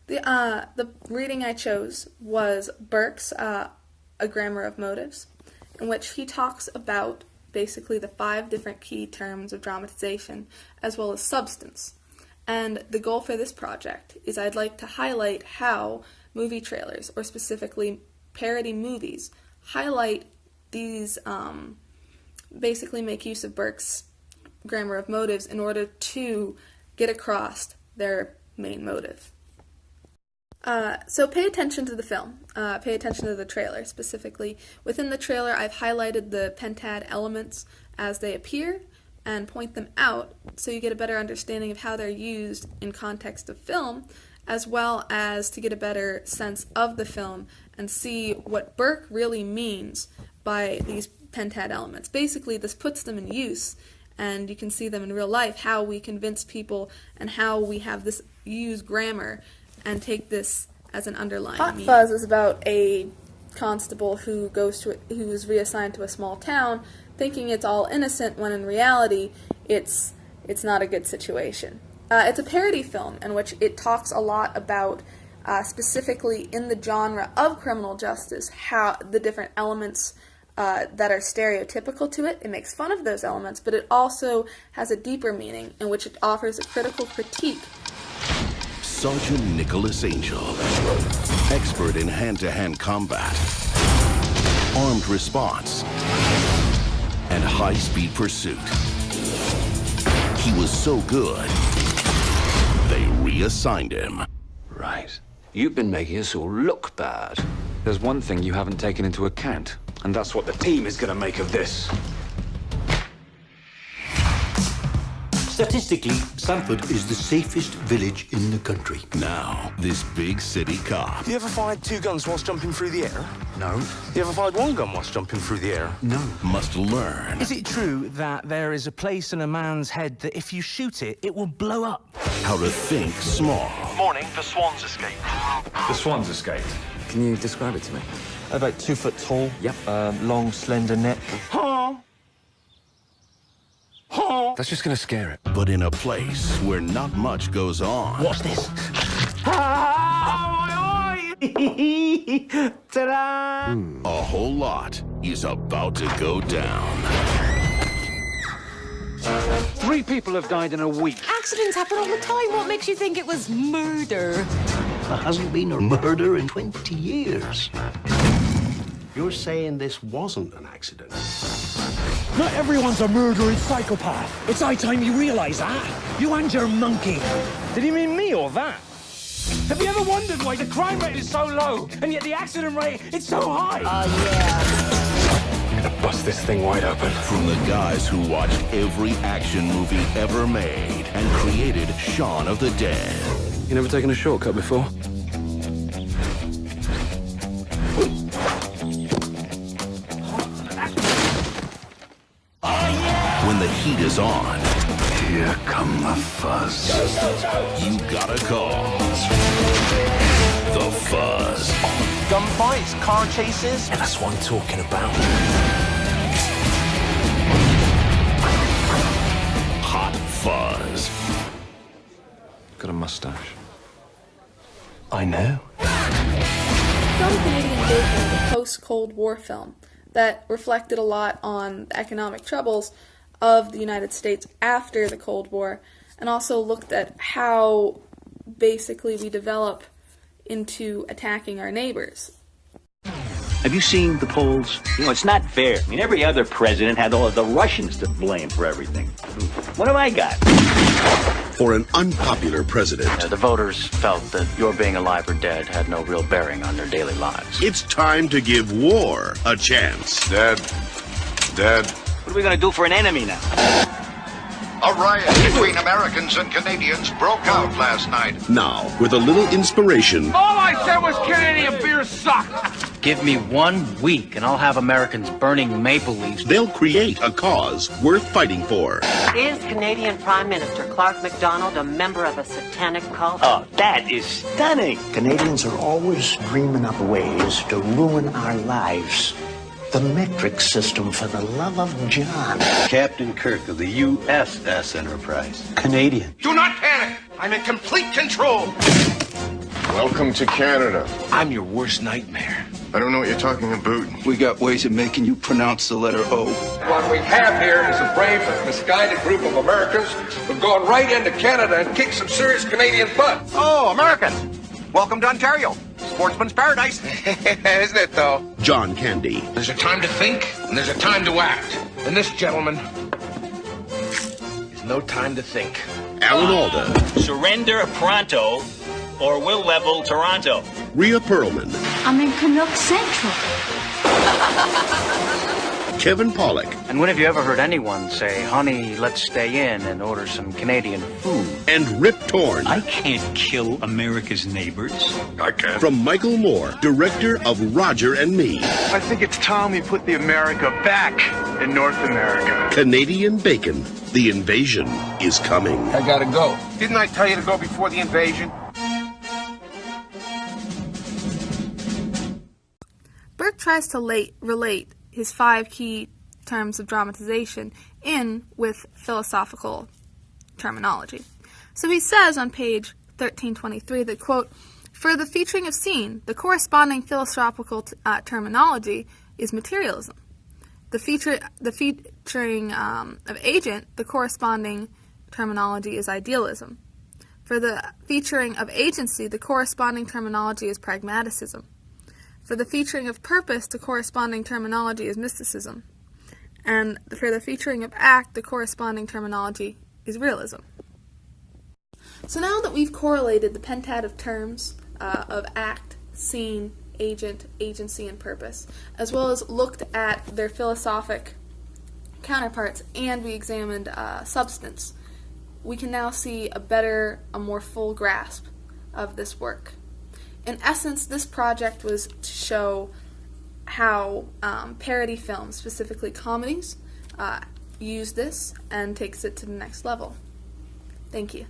The reading I chose was Burke's A Grammar of Motives, in which he talks about basically the 5 different key terms of dramatization, as well as substance. And the goal for this project is I'd like to highlight how movie trailers, or specifically parody movies, highlight these, basically make use of Burke's Grammar of Motives in order to get across their main motive. So pay attention to the film, pay attention to the trailer specifically. Within the trailer, I've highlighted the pentad elements as they appear and point them out so you get a better understanding of how they're used in context of film, as well as to get a better sense of the film and see what Burke really means by these pentad elements. Basically, this puts them in use, and you can see them in real life, how we convince people and how we have this use grammar and take this as an underlying meaning. Hot Fuzz is about a constable who is reassigned to a small town, thinking it's all innocent when in reality it's not a good situation. It's a parody film in which it talks a lot about specifically in the genre of criminal justice how the different elements that are stereotypical to it. It makes fun of those elements, but it also has a deeper meaning in which it offers a critical critique. Sergeant Nicholas Angel, expert in hand-to-hand combat, armed response, and high-speed pursuit. He was so good, they reassigned him. Right. You've been making us all look bad. There's one thing you haven't taken into account, and that's what the team is going to make of this. Statistically, Sanford is the safest village in the country. Now, this big city cop. You ever fired 2 guns whilst jumping through the air? No. You ever fired 1 gun whilst jumping through the air? No. Must learn Is it true that there is a place in a man's head that if you shoot it, it will blow up? how to think small. Morning, the swans escaped. The swans escaped. Can you describe it to me? About 2 foot tall. Yep. Long, slender neck. That's just going to scare it. But in a place where not much goes on. Watch this. Ta-da! A whole lot is about to go down. 3 people have died in a week. Accidents happen all the time. What makes you think it was murder? There hasn't been a murder in 20 years. You're saying this wasn't an accident? Not everyone's a murdering psychopath. It's high time you realize that. You and your monkey. Did he mean me or that? Have you ever wondered why the crime rate is so low, and yet the accident rate is so high? Yeah. I'm going to bust this thing wide open. From the guys who watched every action movie ever made and created Shaun of the Dead. You never taken a shortcut before? When the heat is on, Here come the fuzz. you gotta call the Fuzz. Gunfights, car chases. And that's what I'm talking about. Hot Fuzz. Got a mustache. I know. From Canadian Bacon, a post-Cold War film that reflected a lot on the economic troubles of the United States after the Cold War, and also looked at how basically we develop into attacking our neighbors. Have you seen the polls? You know, it's not fair. I mean, every other president had all of the Russians to blame for everything. What have I got? For an unpopular president, The voters felt that your being alive or dead had no real bearing on their daily lives. it's time to give war a chance. Dead. What are we going to do for an enemy now? A riot between Americans and Canadians broke out last night. Now, with a little inspiration, All I said was Canadian beer suck. Give me 1 week and I'll have Americans burning maple leaves. they'll create a cause worth fighting for. Is Canadian Prime Minister Clark MacDonald a member of a satanic cult? Oh, that is stunning. Canadians are always dreaming up ways to ruin our lives. The metric system, for the love of John. Captain Kirk of the USS Enterprise. Canadian. Do not panic. I'm in complete control. Welcome to Canada. I'm your worst nightmare. I don't know what you're talking about. We got ways of making you pronounce the letter O. What we have here is a brave and misguided group of Americans who've gone right into Canada and kicked some serious Canadian butt. Oh, Americans! Welcome to Ontario. Sportsman's paradise. Isn't it, though? John Candy. There's a time to think, and there's a time to act. And this, gentleman, is no time to think. Alan Alda. Surrender pronto, or we'll level Toronto. Rhea Perlman. I'm in Canuck Central. Kevin Pollak. And when have you ever heard anyone say, honey, let's stay in and order some Canadian food? And Rip Torn. I can't kill America's neighbors. I can. From Michael Moore, director of Roger and Me. I think it's time we put the America back in North America. Canadian Bacon. The invasion is coming. I gotta go. Didn't I tell you to go before the invasion? Burke tries to relate his 5 key terms of dramatization in with philosophical terminology. So he says on page 1323 that, quote, for the featuring of scene, the corresponding philosophical terminology is materialism. The featuring of agent, the corresponding terminology is idealism. For the featuring of agency, the corresponding terminology is pragmaticism. For the featuring of purpose, the corresponding terminology is mysticism. And for the featuring of act, the corresponding terminology is realism. So now that we've correlated the pentative terms of act, scene, agent, agency, and purpose, as well as looked at their philosophic counterparts, and we examined substance, we can now see a more full grasp of this work. In essence, this project was to show how parody films, specifically comedies, use this and takes it to the next level. Thank you.